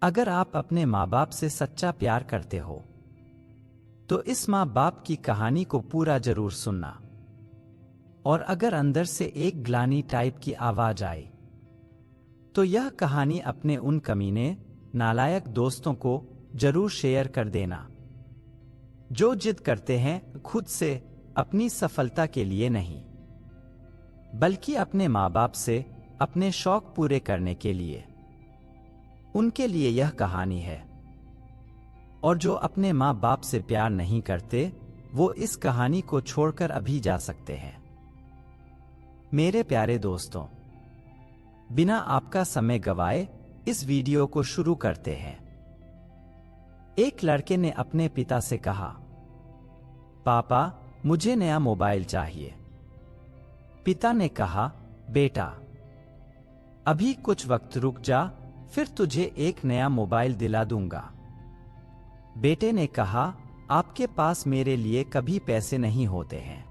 अगर आप अपने माँ बाप से सच्चा प्यार करते हो तो इस माँ बाप की कहानी को पूरा जरूर सुनना। और अगर अंदर से एक ग्लानि टाइप की आवाज आए तो यह कहानी अपने उन कमीने नालायक दोस्तों को जरूर शेयर कर देना जो जिद करते हैं खुद से, अपनी सफलता के लिए नहीं बल्कि अपने माँ बाप से अपने शौक पूरे करने के लिए। उनके लिए यह कहानी है। और जो अपने माँ बाप से प्यार नहीं करते वो इस कहानी को छोड़कर अभी जा सकते हैं। मेरे प्यारे दोस्तों, बिना आपका समय गवाए इस वीडियो को शुरू करते हैं। एक लड़के ने अपने पिता से कहा, पापा मुझे नया मोबाइल चाहिए। पिता ने कहा, बेटा अभी कुछ वक्त रुक जा, फिर तुझे एक नया मोबाइल दिला दूंगा। बेटे ने कहा, आपके पास मेरे लिए कभी पैसे नहीं होते हैं।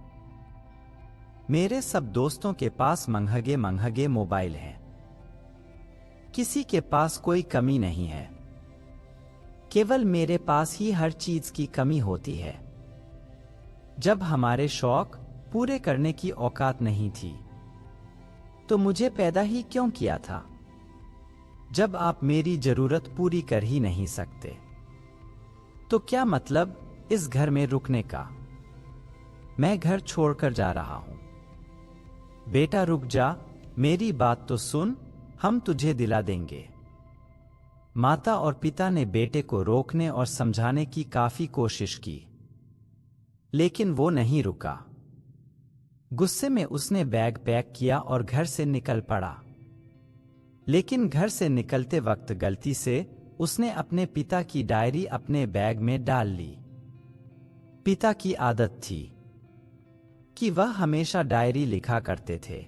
मेरे सब दोस्तों के पास महंगे महंगे मोबाइल हैं। किसी के पास कोई कमी नहीं है, केवल मेरे पास ही हर चीज की कमी होती है। जब हमारे शौक पूरे करने की औकात नहीं थी तो मुझे पैदा ही क्यों किया था? जब आप मेरी जरूरत पूरी कर ही नहीं सकते तो क्या मतलब इस घर में रुकने का? मैं घर छोड़कर जा रहा हूं। बेटा रुक जा, मेरी बात तो सुन, हम तुझे दिला देंगे। माता और पिता ने बेटे को रोकने और समझाने की काफी कोशिश की, लेकिन वो नहीं रुका। गुस्से में उसने बैग पैक किया और घर से निकल पड़ा। लेकिन घर से निकलते वक्त गलती से उसने अपने पिता की डायरी अपने बैग में डाल ली। पिता की आदत थी कि वह हमेशा डायरी लिखा करते थे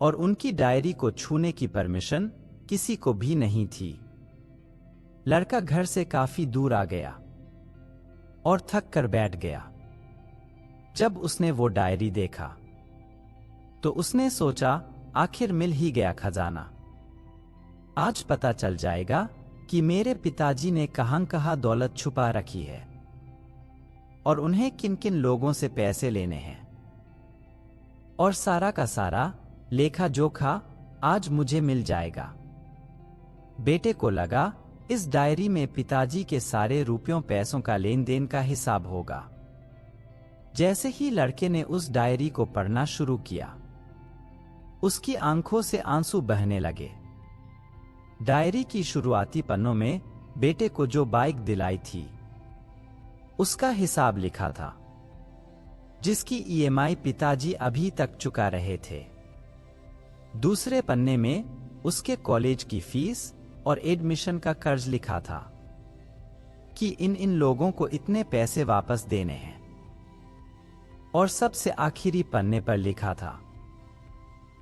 और उनकी डायरी को छूने की परमिशन किसी को भी नहीं थी। लड़का घर से काफी दूर आ गया और थक कर बैठ गया। जब उसने वो डायरी देखा तो उसने सोचा, आखिर मिल ही गया खजाना। आज पता चल जाएगा कि मेरे पिताजी ने कहां कहां दौलत छुपा रखी है और उन्हें किन किन लोगों से पैसे लेने हैं। और सारा का सारा लेखा जोखा आज मुझे मिल जाएगा। बेटे को लगा इस डायरी में पिताजी के सारे रुपयों पैसों का लेन देन का हिसाब होगा। जैसे ही लड़के ने उस डायरी को पढ़ना शुरू किया, उसकी आंखों से आंसू बहने लगे। डायरी की शुरुआती पन्नों में बेटे को जो बाइक दिलाई थी उसका हिसाब लिखा था, जिसकी ईएमआई पिताजी अभी तक चुका रहे थे। दूसरे पन्ने में उसके कॉलेज की फीस और एडमिशन का कर्ज लिखा था कि इन लोगों को इतने पैसे वापस देने हैं। और सबसे आखिरी पन्ने पर लिखा था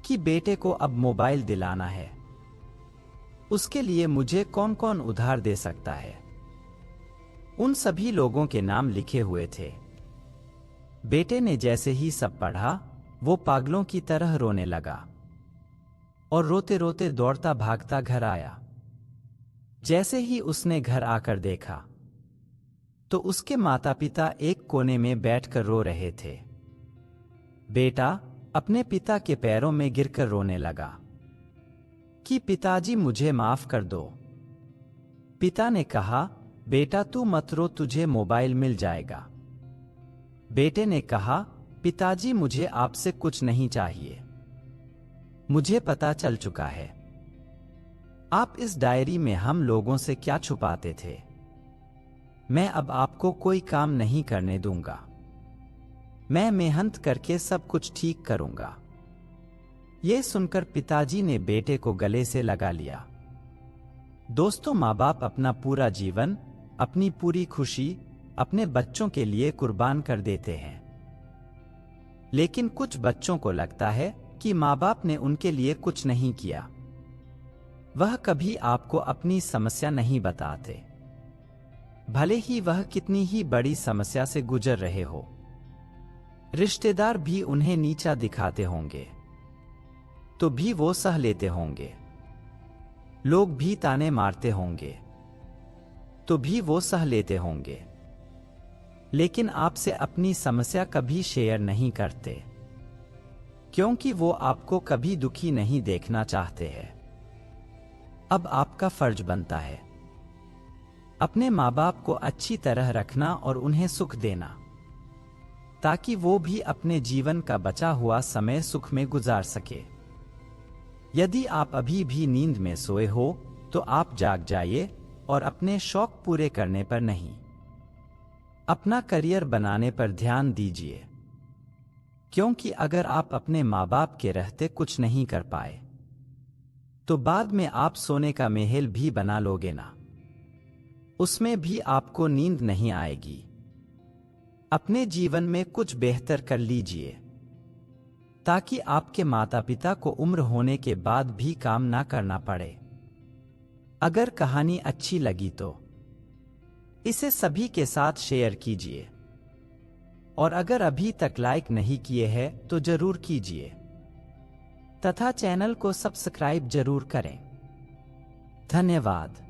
कि बेटे को अब मोबाइल दिलाना है। उसके लिए मुझे कौन कौन उधार दे सकता है। उन सभी लोगों के नाम लिखे हुए थे। बेटे ने जैसे ही सब पढ़ा वो पागलों की तरह रोने लगा और रोते रोते दौड़ता भागता घर आया। जैसे ही उसने घर आकर देखा तो उसके माता पिता एक कोने में बैठकर रो रहे थे। बेटा अपने पिता के पैरों में गिरकर रोने लगा कि पिताजी मुझे माफ कर दो। पिता ने कहा, बेटा तू मत रो, तुझे मोबाइल मिल जाएगा। बेटे ने कहा, पिताजी मुझे आपसे कुछ नहीं चाहिए, मुझे पता चल चुका है आप इस डायरी में हम लोगों से क्या छुपाते थे। मैं अब आपको कोई काम नहीं करने दूंगा, मैं मेहनत करके सब कुछ ठीक करूंगा। यह सुनकर पिताजी ने बेटे को गले से लगा लिया। दोस्तों, माँ बाप अपना पूरा जीवन, अपनी पूरी खुशी अपने बच्चों के लिए कुर्बान कर देते हैं। लेकिन कुछ बच्चों को लगता है कि माँ बाप ने उनके लिए कुछ नहीं किया। वह कभी आपको अपनी समस्या नहीं बताते, भले ही वह कितनी ही बड़ी समस्या से गुजर रहे हो। रिश्तेदार भी उन्हें नीचा दिखाते होंगे तो भी वो सह लेते होंगे। लोग भी ताने मारते होंगे, तो भी वो सह लेते होंगे, लेकिन आपसे अपनी समस्या कभी शेयर नहीं करते, क्योंकि वो आपको कभी दुखी नहीं देखना चाहते हैं। अब आपका फर्ज बनता है अपने माँ बाप को अच्छी तरह रखना और उन्हें सुख देना, ताकि वो भी अपने जीवन का बचा हुआ समय सुख में गुजार सके। यदि आप अभी भी नींद में सोए हो तो आप जाग जाइए और अपने शौक पूरे करने पर नहीं, अपना करियर बनाने पर ध्यान दीजिए, क्योंकि अगर आप अपने माँ बाप के रहते कुछ नहीं कर पाए तो बाद में आप सोने का महल भी बना लोगे ना, उसमें भी आपको नींद नहीं आएगी। अपने जीवन में कुछ बेहतर कर लीजिए, ताकि आपके माता पिता को उम्र होने के बाद भी काम ना करना पड़े। अगर कहानी अच्छी लगी तो इसे सभी के साथ शेयर कीजिए, और अगर अभी तक लाइक नहीं किए हैं तो जरूर कीजिए, तथा चैनल को सब्सक्राइब जरूर करें। धन्यवाद।